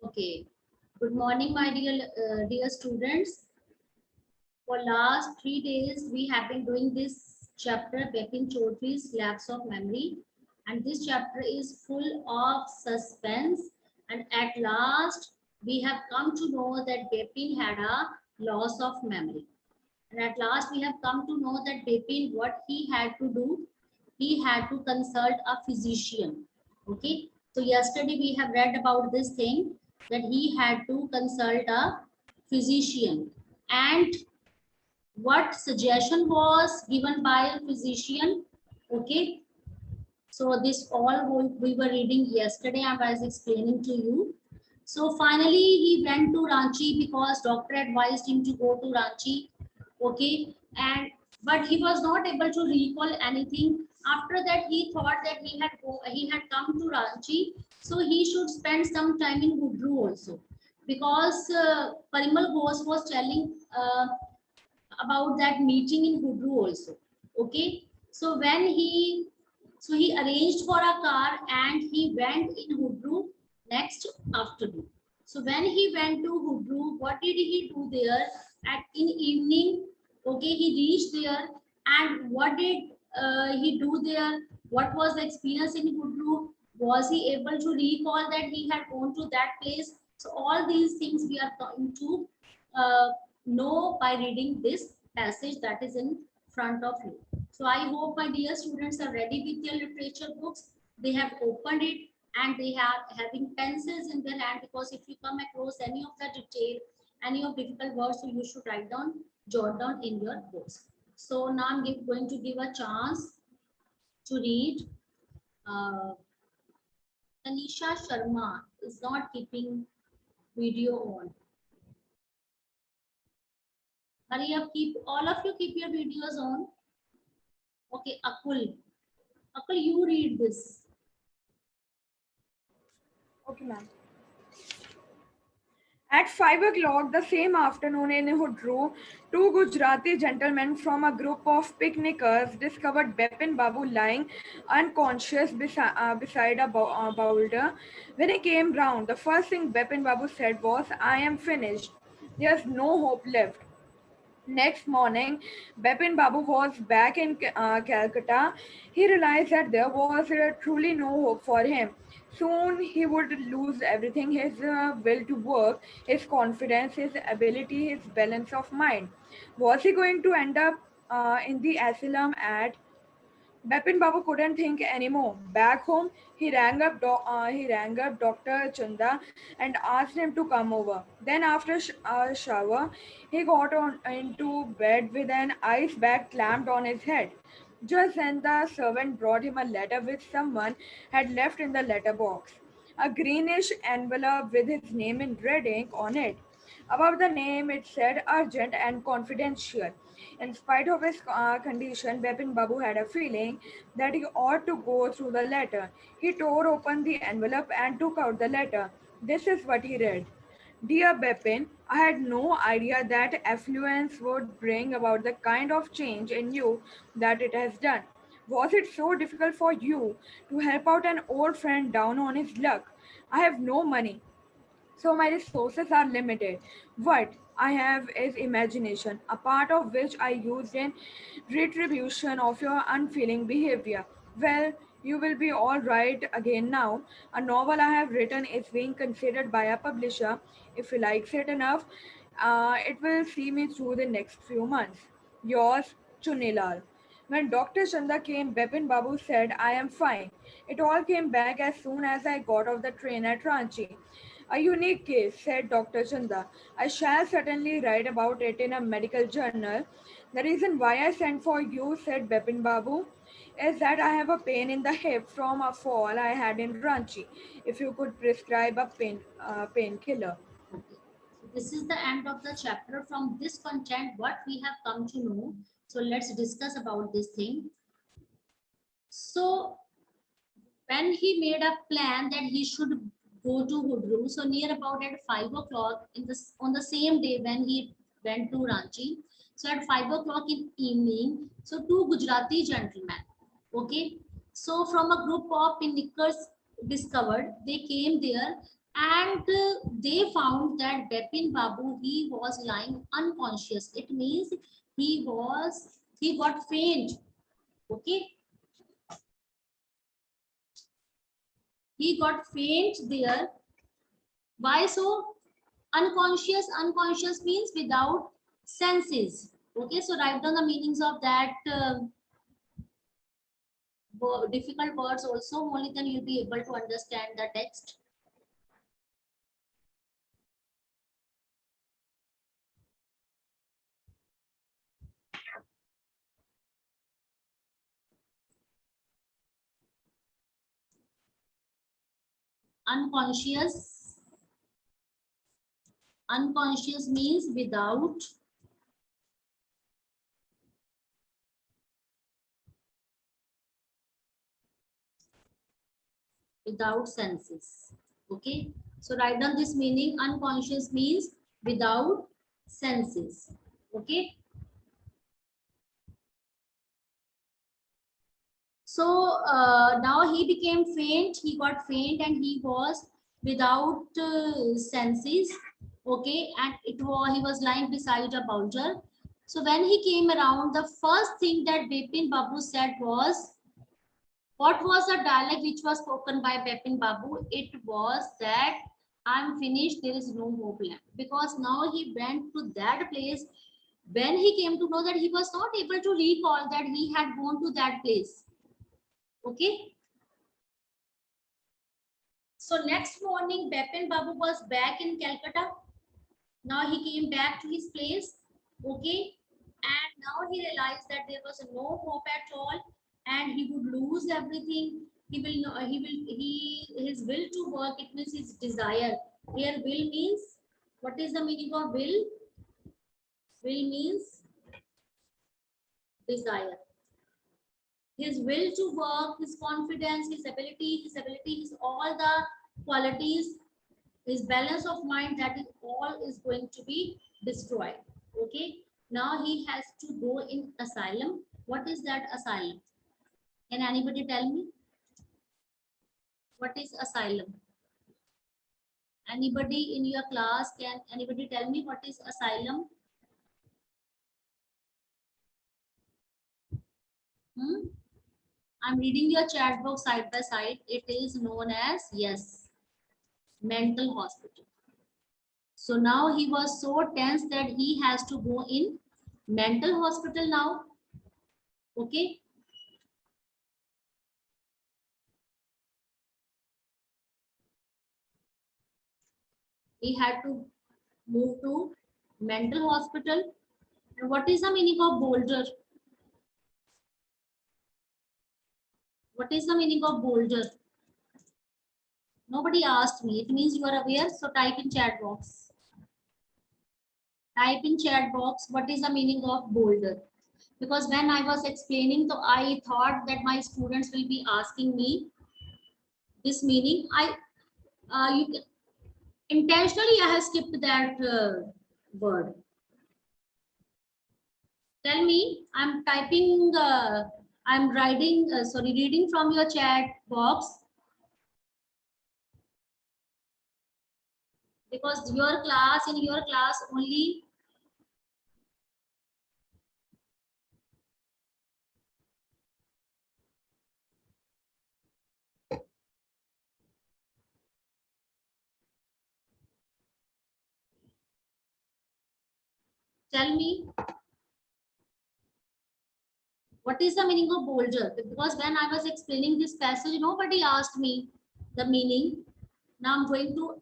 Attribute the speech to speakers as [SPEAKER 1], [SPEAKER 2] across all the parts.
[SPEAKER 1] Okay. Good morning, my dear students. For last 3 days, we have been doing this chapter, Bipin Chaudhary's Lapse of Memory, and this chapter is full of suspense. And at last, we have come to know that Bipin had a loss of memory. And at last, we have come to know that Bipin, what he had to do, he had to consult a physician. Okay. So yesterday we have read about this thing that he had to consult a physician, and what suggestion was given by a physician. Okay, so this all we were reading yesterday and I was explaining to you. So finally he went to Ranchi because doctor advised him to go to Ranchi. Okay, and but he was not able to recall anything. After that he thought that he had come to Ranchi, so he should spend some time in Hudru also, because Parimal Ghosh was telling about that meeting in Hudru also. Okay, so he arranged for a car and he went in Hudru next afternoon. So when he went to Hudru, what did he do there? At in evening, okay, he reached there, and what did he do there? What was the experience in Hudru? Was he able to recall that he had gone to that place? So all these things we are going to know by reading this passage that is in front of you. So I hope my dear students are ready with their literature books. They have opened it and they are having pencils in their hand, because if you come across any of the detail, any of difficult words, so you should write down, jot down in your books. So now I'm going to give a chance to read. Uh, Tanisha Sharma is not keeping video on. Hurry up, keep all of you keep your videos on. Okay, Akul. Akul, you read this.
[SPEAKER 2] Okay, ma'am. At 5 o'clock the same afternoon in Hudru, two Gujarati gentlemen from a group of picnickers discovered Bipin Babu lying unconscious beside a boulder. When he came round, the first thing Bipin Babu said was, "I am finished. There's no hope left." Next morning, Bipin Babu was back in Calcutta. He realized that there was truly no hope for him. Soon he would lose everything: his will to work, his confidence, his ability, his balance of mind. Was he going to end up in the asylum at Bipin Babu couldn't think anymore. Back home, he rang up Dr. Chanda and asked him to come over. Then, after a shower, he got on into bed with an ice bag clamped on his head. Just then, the servant brought him a letter which someone had left in the letterbox. A greenish envelope with his name in red ink on it. Above the name, it said urgent and confidential. In spite of his condition, Bipin Babu had a feeling that he ought to go through the letter. He tore open the envelope and took out the letter. This is what he read. Dear Bipin, I had no idea that affluence would bring about the kind of change in you that it has done. Was it so difficult for you to help out an old friend down on his luck? I have no money, so my resources are limited. What I have is imagination, a part of which I used in retribution of your unfeeling behavior. Well, you will be all right again now. A novel I have written is being considered by a publisher. If he likes it enough, it will see me through the next few months. Yours, Chunilal. When Dr. Chanda came, Bipin Babu said, I am fine. It all came back as soon as I got off the train at Ranchi. A unique case, said Dr. Chanda. I shall certainly write about it in a medical journal. The reason why I sent for you, said Bipin Babu, is that I have a pain in the hip from a fall I had in Ranchi. If you could prescribe a painkiller.
[SPEAKER 1] Okay. So this is the end of the chapter. From this content, what we have come to know. So let's discuss about this thing. So when he made a plan that he should go to Hudru, so near about at 5 o'clock in this on the same day when he went to Ranchi. So at 5 o'clock in evening, so two Gujarati gentlemen, okay, so from a group of picnickers discovered, they came there and they found that Bepin Babu, he was lying unconscious. It means he got faint. Okay, he got faint there. Why so? Unconscious means without senses. Okay, so write down the meanings of that difficult words also. Only then you'll be able to understand the text. Unconscious. Unconscious means without senses. Okay, so write down this meaning. Unconscious means without senses. Okay, so now he became faint. He got faint and he was without senses. Okay, and he was lying beside a boulder. So when he came around, the first thing that Bipin Babu said was, what was the dialogue which was spoken by Bepin Babu? It was that I'm finished, there is no hope left. Because now he went to that place. When he came to know that he was not able to recall that he had gone to that place. Okay. So next morning, Bepin Babu was back in Calcutta. Now he came back to his place. Okay. And now he realized that there was no hope at all and he would lose everything. He will know, his will to work, it means his desire. Here will means, what is the meaning of will? Will means desire. His will to work, his confidence, his all the qualities, his balance of mind, that is all is going to be destroyed. Okay, now he has to go in asylum. What is that asylum? Can anybody tell me what is asylum? Anybody in your class, can anybody tell me what is asylum? Hmm? I'm reading your chat box side by side. It is known as, yes, mental hospital. So now he was so tense that he has to go in mental hospital now. Okay. He had to move to mental hospital. And what is the meaning of boulder? What is the meaning of boulder? Nobody asked me. It means you are aware. So type in chat box. Type in chat box what is the meaning of boulder. Because when I was explaining, so I thought that my students will be asking me this meaning. Intentionally I have skipped that word. Tell me, I'm typing, I'm writing, reading from your chat box, because in your class only, tell me what is the meaning of boulder, because when I was explaining this passage, nobody asked me the meaning. Now I'm going to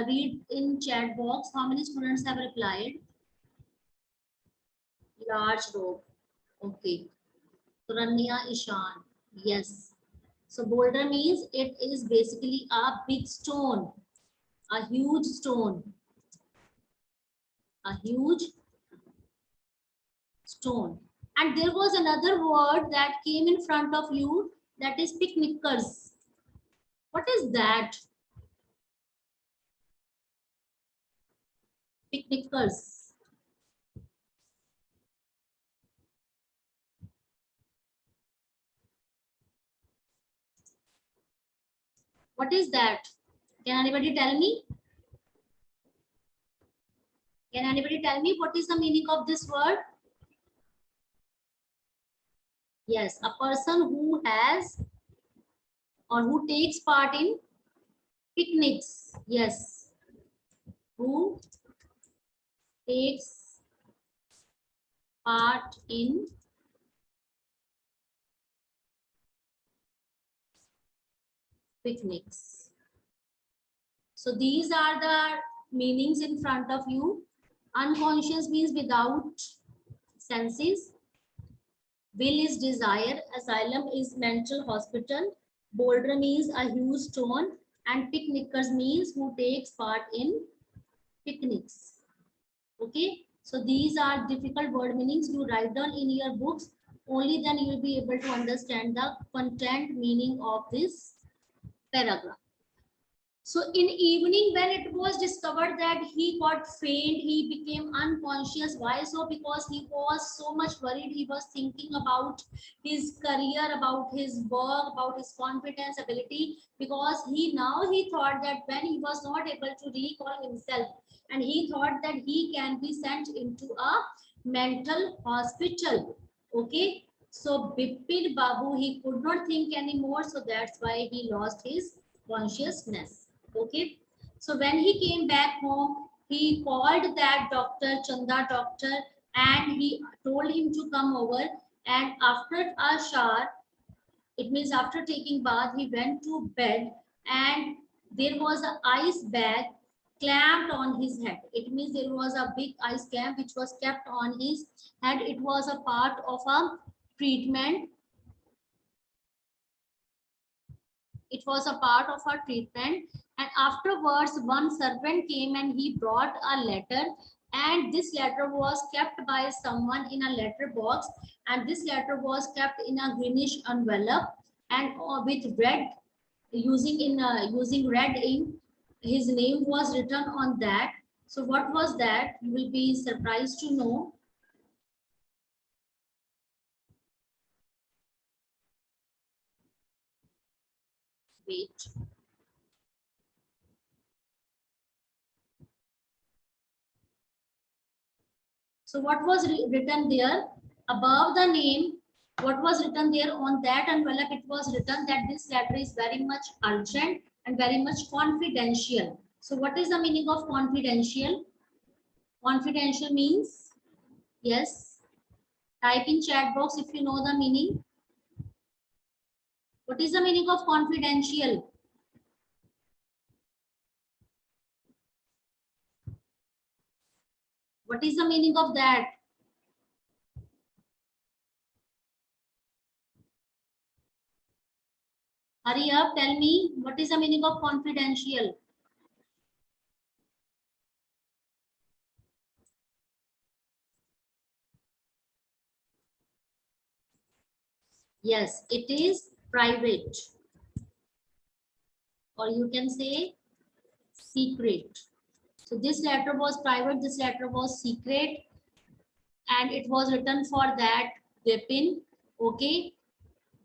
[SPEAKER 1] read in chat box how many students have replied. Large rope. Okay. Rania Ishan. Yes. So boulder means it is basically a big stone, a huge stone, a huge stone. And there was another word that came in front of you, that is picnickers. What is that? Picnickers. What is that? Can anybody tell me? Can anybody tell me what is the meaning of this word? Yes, a person who has or who takes part in picnics. Yes, who takes part in picnics. So these are the meanings in front of you. Unconscious means without senses. Will is desire. Asylum is mental hospital. Boulder means a huge stone. And picnickers means who takes part in picnics. Okay. So these are difficult word meanings. You write down in your books. Only then you will be able to understand the content meaning of this paragraph. So in evening, when it was discovered that he got faint, he became unconscious. Why so? Because he was so much worried. He was thinking about his career, about his work, about his confidence, ability. Because he thought that when he was not able to recall himself, and he thought that he can be sent into a mental hospital. Okay. So Bipin Babu, he could not think anymore. So that's why he lost his consciousness. Okay, so when he came back home, he called that doctor, Chanda doctor, and he told him to come over. And after a shower, it means after taking bath, he went to bed, and there was an ice bag clamped on his head. It means there was a big ice cap which was kept on his head. It was a part of a treatment. It was a part of our treatment. And afterwards, one servant came and he brought a letter. And this letter was kept by someone in a letter box. And this letter was kept in a greenish envelope and with red, using red ink. His name was written on that. So what was that? You will be surprised to know. Wait. So what was written there above the name? What was written there on that envelope? It was written that this letter is very much urgent and very much confidential. So what is the meaning of confidential? Confidential means, yes, type in chat box if you know the meaning. What is the meaning of confidential? What is the meaning of that? Hurry up, tell me, what is the meaning of confidential? Yes, it is private. Or you can say secret. So this letter was private, this letter was secret, and it was written for that Bipin. Okay.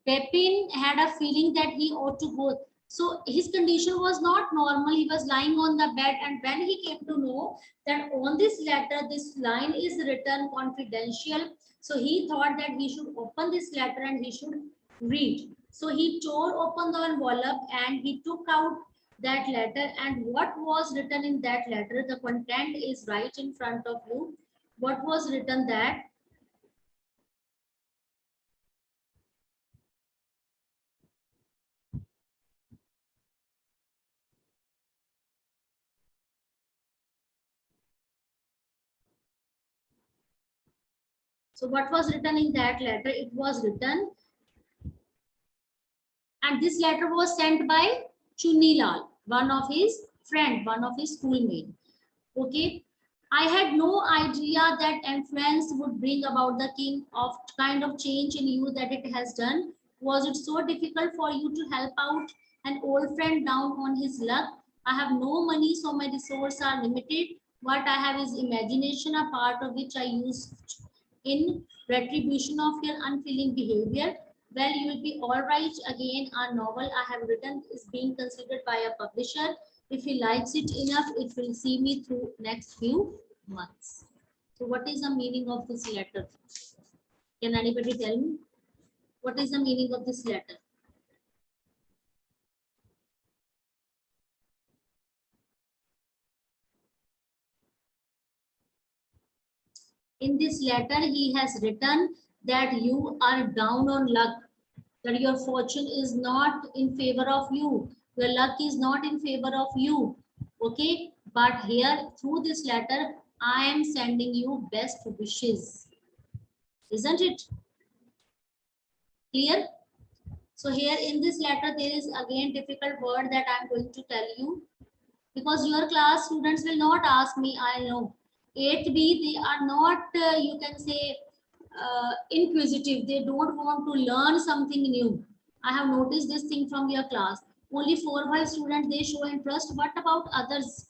[SPEAKER 1] Bipin had a feeling that he ought to go. So his condition was not normal. He was lying on the bed, and when he came to know that on this letter, this line is written confidential. So he thought that he should open this letter and he should read. So he tore open the envelope and he took out that letter. And what was written in that letter? The content is right in front of you. What was written that? So what was written in that letter? It was written, and this letter was sent by Chunilal, one of his friend, one of his schoolmate. Okay. I had no idea that influence would bring about the kind of change in you that it has done. Was it so difficult for you to help out an old friend down on his luck? I have no money, so my resources are limited. What I have is imagination, a part of which I use in retribution of your unfeeling behavior. Well, you will be all right. Again, a novel I have written is being considered by a publisher. If he likes it enough, it will see me through next few months. So what is the meaning of this letter? Can anybody tell me? What is the meaning of this letter? In this letter, he has written that you are down on luck, that your fortune is not in favor of you. Your luck is not in favor of you. Okay, but here through this letter, I am sending you best wishes. Isn't it clear? So here in this letter, there is again difficult word that I am going to tell you, because your class students will not ask me. I know 8th B, they are not, you can say, inquisitive. They don't want to learn something new. I have noticed this thing from your class. Only 4-5 students, they show interest. What about others?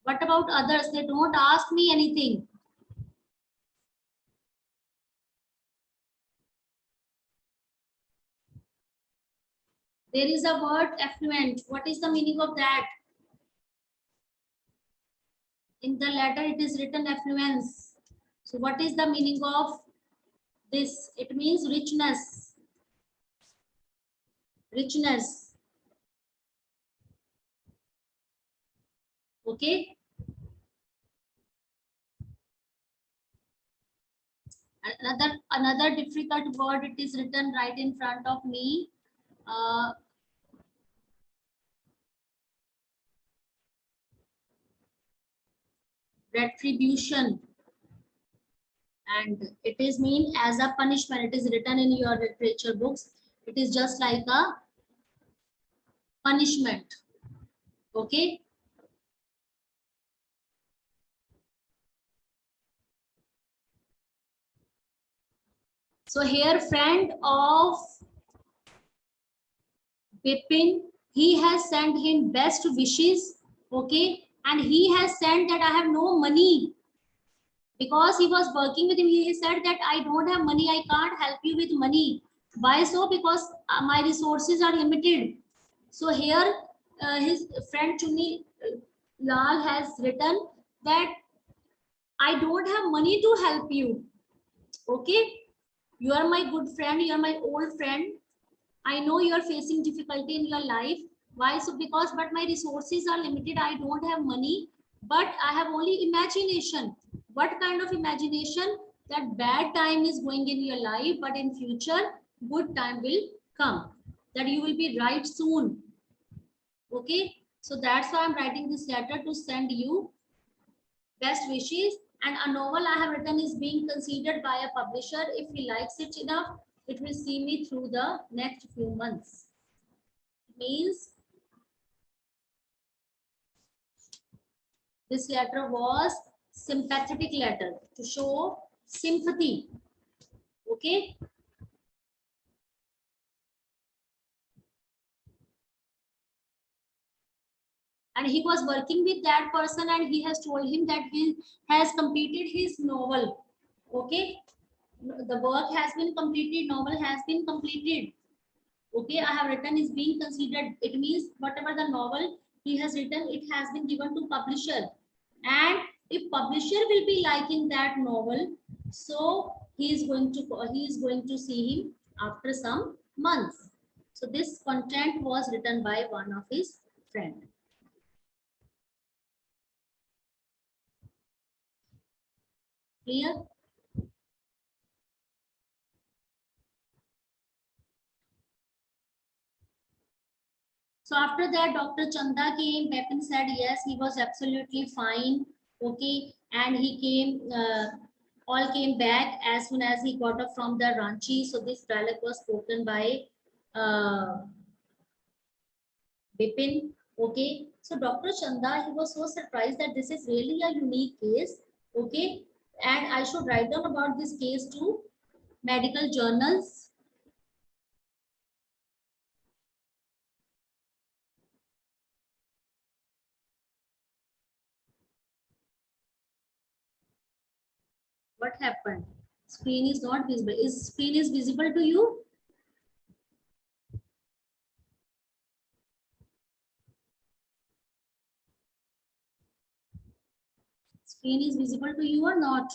[SPEAKER 1] What about others? They don't ask me anything. There is a word affluent. What is the meaning of that? In the letter, it is written affluence. So what is the meaning of this? It means richness. Richness. Okay. Another difficult word, it is written right in front of me. Retribution, and it is mean as a punishment. It is written in your literature books. It is just like a punishment. Okay. So here, friend of Bipin, he has sent him best wishes. Okay, and he has sent that I have no money, because he was working with him. He said that I don't have money, I can't help you with money. Why so? Because my resources are limited. So here, his friend Chunni Lal has written that I don't have money to help you. Okay, you are my good friend, you are my old friend. I know you are facing difficulty in your life. Why so? Because but my resources are limited. I don't have money, but I have only imagination. What kind of imagination? That bad time is going in your life, but in future, good time will come. That you will be right soon. Okay. So that's why I'm writing this letter to send you best wishes. And a novel I have written is being considered by a publisher. If he likes it enough, it will see me through the next few months. Means this letter was sympathetic letter to show sympathy. Okay. And he was working with that person, and he has told him that he has completed his novel. Okay. The work has been completed, novel has been completed. Okay, I have written is being considered. It means whatever the novel he has written, it has been given to publisher. And if publisher will be liking that novel, so he is going to see him after some months. So this content was written by one of his friend. Clear? So after that, Dr. Chanda came. Bepin said yes, he was absolutely fine. Okay, and he came. All came back as soon as he got up from the Ranchi. So this dialogue was spoken by uh, Bipin. Okay, so Dr. Chanda, he was so surprised that this is really a unique case. Okay, and I should write down about this case to medical journals. What happened? Screen is not visible. Is screen is visible to you? Screen is visible to you or not?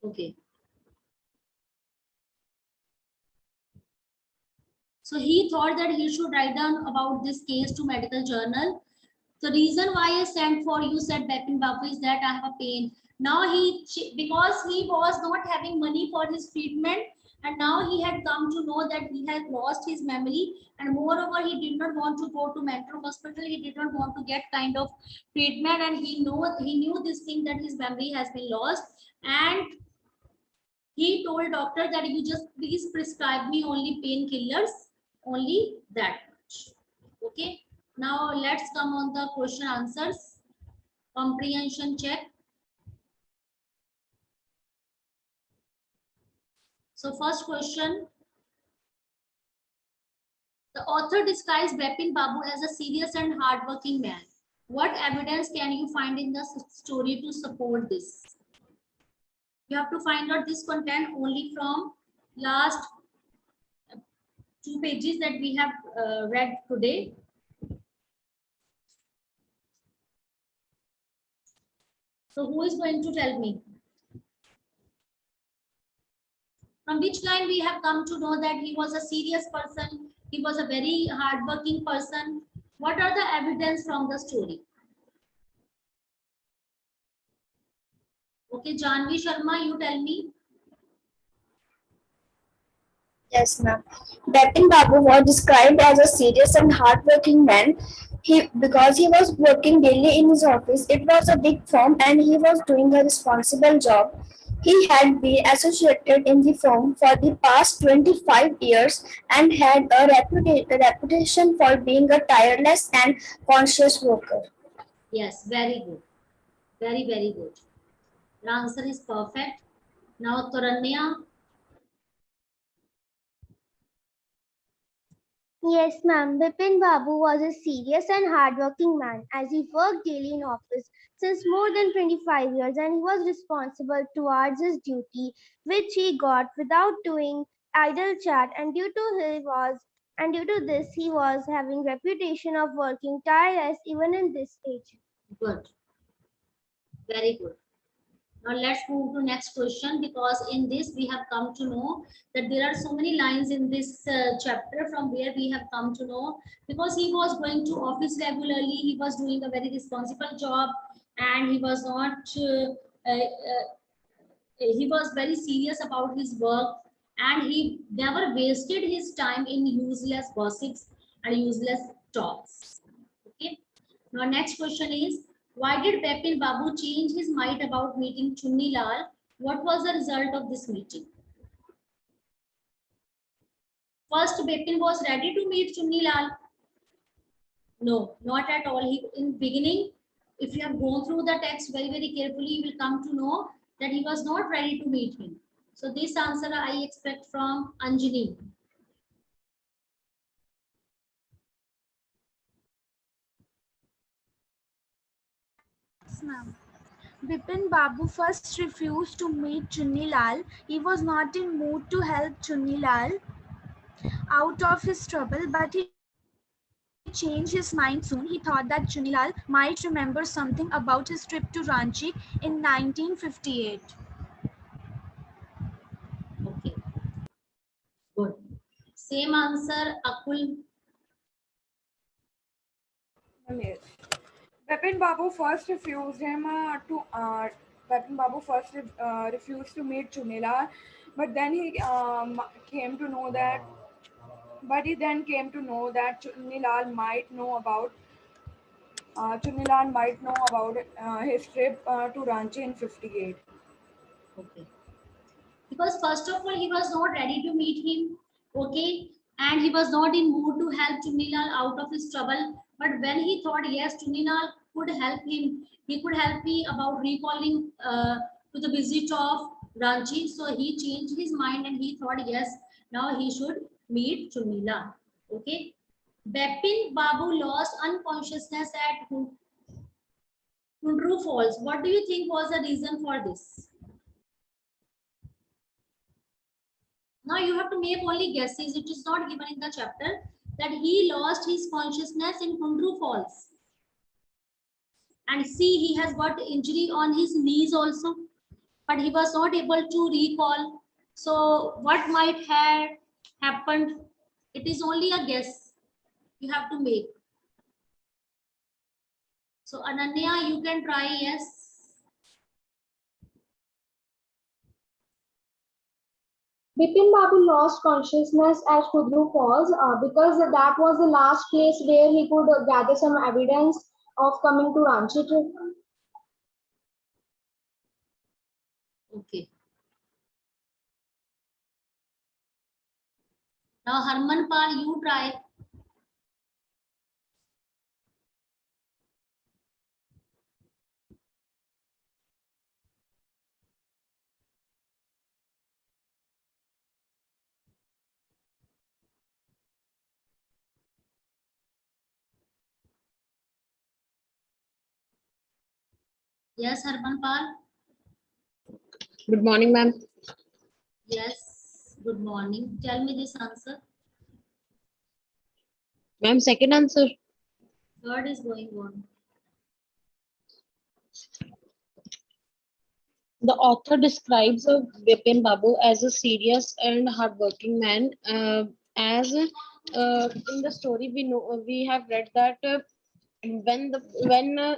[SPEAKER 1] Okay. So he thought that he should write down about this case to medical journal. The reason why I sent for you, said Bepin Babu, is that I have a pain. Now because he was not having money for his treatment, and now he had come to know that he had lost his memory, and moreover, he did not want to go to mental hospital. He did not want to get kind of treatment, and he knew this thing that his memory has been lost, and he told doctor that you just please prescribe me only painkillers, only that much. Okay. Now let's come on the question answers. Comprehension check. So first question. The author describes Bepin Babu as a serious and hardworking man. What evidence can you find in the story to support this? You have to find out this content only from last 2 pages that we have read today. So who is going to tell me? From which line we have come to know that he was a serious person, he was a very hardworking person? What are the evidence from the story? Okay, Janvi Sharma, you tell me.
[SPEAKER 3] Yes, ma'am. Bipin Babu was described as a serious and hardworking man. Because he was working daily in his office, it was a big firm and he was doing a responsible job. He had been associated in the firm for the past 25 years and had a reputation for being a tireless and conscious worker.
[SPEAKER 1] Yes, very good. Very, very good. The answer is perfect. Now, Taranya.
[SPEAKER 4] Yes, ma'am. Bipin Babu was a serious and hardworking man as he worked daily in office since more than 25 years and he was responsible towards his duty which he got without doing idle chat and due to this he was having reputation of working tireless even in this age.
[SPEAKER 1] Good. Very good. Now let's move to next question, because in this we have come to know that there are so many lines in this chapter from where we have come to know, because he was going to office regularly, he was doing a very responsible job, and he was not he was very serious about his work, and he never wasted his time in useless gossips and useless talks. Okay. Now next question is, why did Bepin Babu change his mind about meeting Chunni Lal? What was the result of this meeting? First, Bepin was ready to meet Chunni Lal. No, not at all. He, in beginning, if you have gone through the text very, very carefully, you will come to know that he was not ready to meet him. So this answer I expect from Anjali.
[SPEAKER 5] Yes, ma'am. Bipin Babu first refused to meet Chunni Lal. He was not in mood to help Chunni Lal out of his trouble, but he changed his mind soon. He thought that Chunni Lal might remember something about his trip to Ranchi in 1958.
[SPEAKER 1] Okay, good. Same answer, Akul.
[SPEAKER 2] Yes. Bipin Babu first refused him to. Bipin Babu first refused to meet Chunila, but then he came to know that. But he then came to know that Chunilal might know about Chunilal might know about his trip to Ranchi in '58.
[SPEAKER 1] Okay. Because first of all, he was not ready to meet him. Okay. And he was not in mood to help Chunilal out of his trouble. But when he thought, yes, Chunilal could help him, he could help me about recalling to the visit of Ranchi. So he changed his mind and he thought, yes, now he should meet Chunilal. Okay. Bepin Babu lost unconsciousness at Hundru Falls. What do you think was the reason for this? Now you have to make only guesses. It is not given in the chapter that he lost his consciousness in Kundru Falls. And see, he has got injury on his knees also, but he was not able to recall. So what might have happened? It is only a guess you have to make. So Ananya, you can try, yes.
[SPEAKER 6] Bipin Babu lost consciousness at Kudru Falls because that was the last place where he could gather some evidence of coming to Ranchi trip.
[SPEAKER 1] Okay. Now Harman Pal, you try. Yes, Harman Pal.
[SPEAKER 7] Good morning, ma'am.
[SPEAKER 1] Yes. Good morning. Tell me this answer.
[SPEAKER 7] Ma'am, second answer.
[SPEAKER 1] Third is going on.
[SPEAKER 7] The author describes Bipin Babu as a serious and hardworking man. As in the story, we have read that when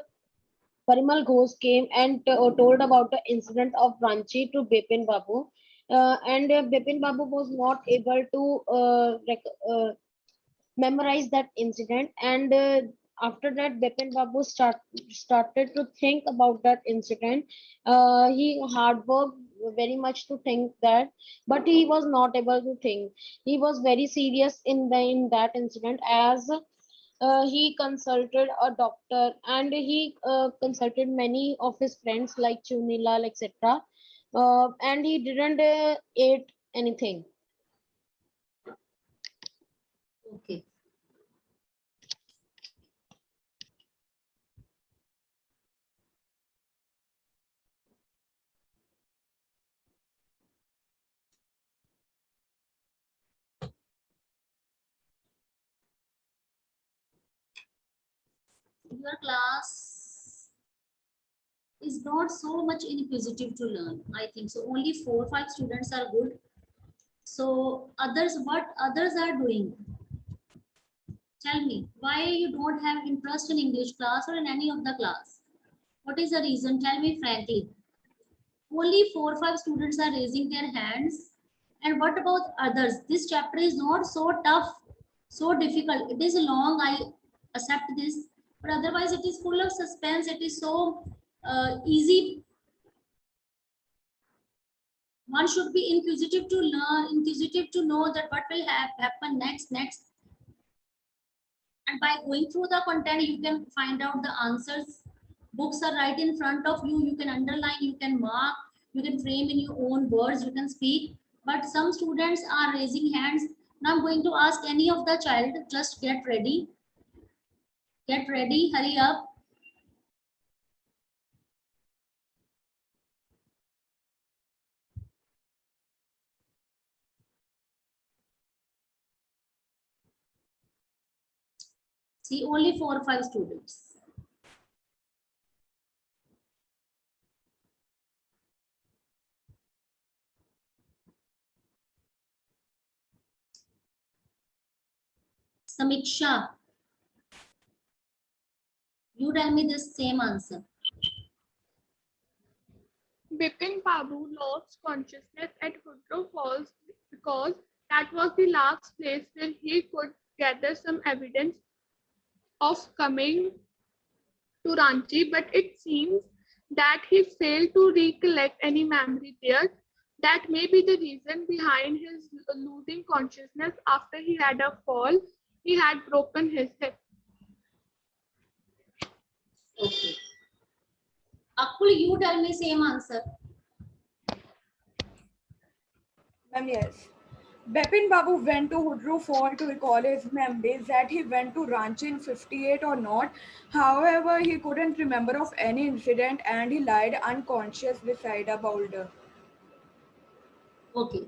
[SPEAKER 7] Parimal Ghosh came and told about the incident of Ranchi to Bipin Babu, and Bipin Babu was not able to memorize that incident, and after that Bipin Babu started to think about that incident. He hard worked very much to think that, but he was not able to think. He was very serious in that incident, as he consulted a doctor, and he consulted many of his friends like Chunilal, etc. And he didn't eat anything.
[SPEAKER 1] Okay. Your class is not so much inquisitive to learn. I think so. Only 4 or 5 students are good. So others, what others are doing? Tell me why you don't have interest in English class or in any of the class. What is the reason? Tell me frankly. Only 4 or 5 students are raising their hands. And what about others? This chapter is not so tough, so difficult. It is long, I accept this, but otherwise it is full of suspense. It is so easy. One should be inquisitive to learn, inquisitive to know that what will happen next. And by going through the content, you can find out the answers. Books are right in front of you. You can underline, you can mark, you can frame in your own words, you can speak. But some students are raising hands. Now I'm going to ask any of the child, just get ready. Get ready, hurry up. See, only 4 or 5 students. Samiksha, you tell me the same answer.
[SPEAKER 8] Bipin Babu lost consciousness at Kudru Falls because that was the last place where he could gather some evidence of coming to Ranchi, but it seems that he failed to recollect any memory there. That may be the reason behind his losing consciousness after he had a fall. He had broken his hip.
[SPEAKER 1] Okay. Akul, you tell me same answer.
[SPEAKER 2] Ma'am, yes. Bipin Babu went to Hudru Fall to recall his memories that he went to Ranchi in 58 or not. However, he couldn't remember of any incident and he lied unconscious beside a boulder.
[SPEAKER 1] Okay.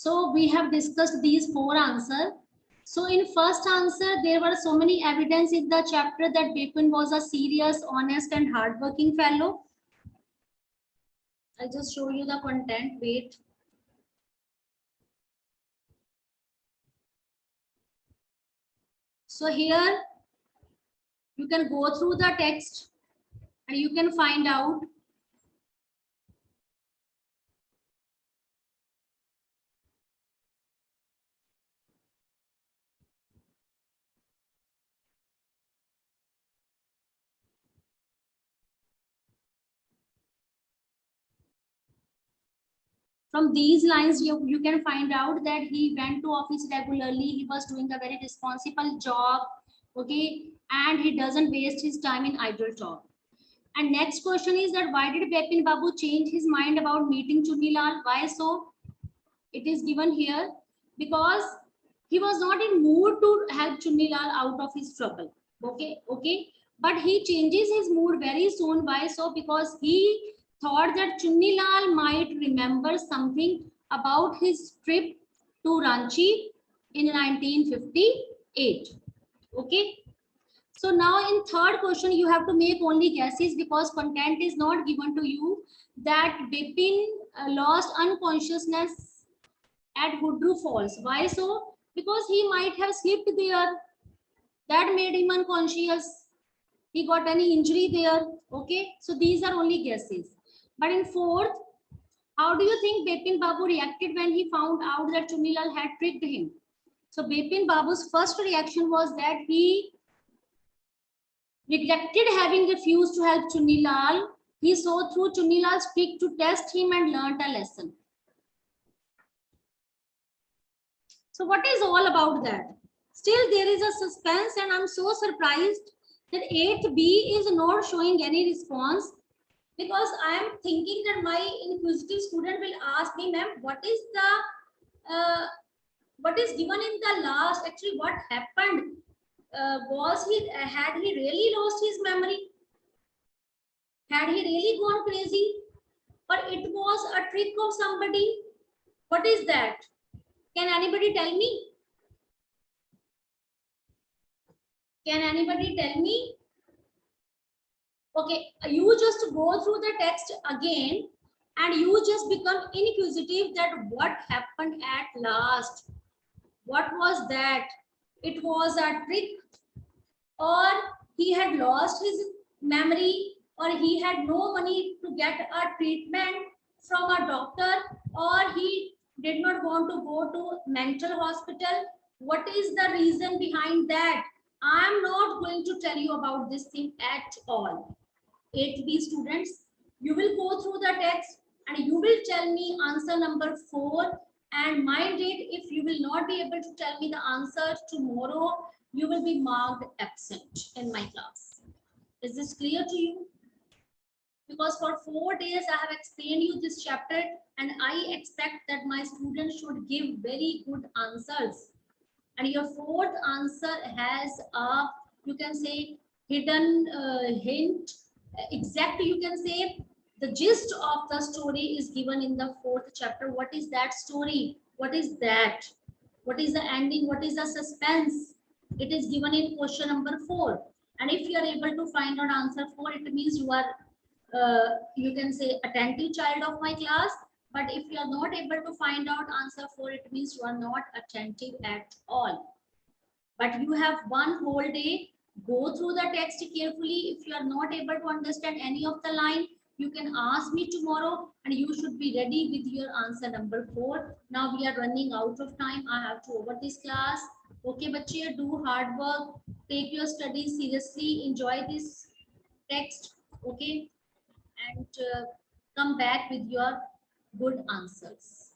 [SPEAKER 1] So we have discussed these 4 answers. So in first answer, there were so many evidence in the chapter that Bipin was a serious, honest and hardworking fellow. I'll just show you the content. Wait. So here you can go through the text and you can find out from these lines. You can find out that he went to office regularly. He was doing a very responsible job. Okay. And he doesn't waste his time in idle talk. And next question is that why did Bipin Babu change his mind about meeting Chunilal? Why so? It is given here because he was not in mood to help Chunilal out of his trouble. Okay. But he changes his mood very soon. Why so? Because he thought that Chunilal might remember something about his trip to Ranchi in 1958. Okay. So now in third question, you have to make only guesses because content is not given to you. That Bipin lost unconsciousness at Hudru Falls. Why so? Because he might have slipped there. That made him unconscious. He got any injury there. Okay. So these are only guesses. But in fourth, how do you think Bipin Babu reacted when he found out that Chunilal had tricked him? So Bipin Babu's first reaction was that he regretted having refused to help Chunilal. He saw through Chunilal's trick to test him and learned a lesson. So what is all about that? Still there is a suspense and I'm so surprised that 8B is not showing any response because I am thinking that my inquisitive student will ask me, ma'am, what is given in the last? Actually, what happened? Had he really lost his memory? Had he really gone crazy? Or it was a trick of somebody? What is that? Can anybody tell me? Can anybody tell me? Okay, you just go through the text again and you just become inquisitive that what happened at last? What was that? It was a trick, or he had lost his memory, or he had no money to get a treatment from a doctor, or he did not want to go to mental hospital. What is the reason behind that? I am not going to tell you about this thing at all. 8B students, you will go through the text and you will tell me answer number 4, and mind it, if you will not be able to tell me the answer tomorrow, you will be marked absent in my class. Is this clear to you? Because for 4 days I have explained you this chapter and I expect that my students should give very good answers. And your fourth answer has a, you can say, hidden hint. Exactly, you can say the gist of the story is given in the 4th chapter. What is that story? What is that? What is the ending? What is the suspense? It is given in question number 4. And if you are able to find out answer 4, it means you are, you can say, attentive child of my class. But if you are not able to find out answer 4, it means you are not attentive at all. But you have one whole day. Go through the text carefully. If you are not able to understand any of the line, you can ask me tomorrow and you should be ready with your answer number 4. Now we are running out of time. I have to over this class. Okay, bache, do hard work. Take your studies seriously. Enjoy this text. Okay, and come back with your good answers.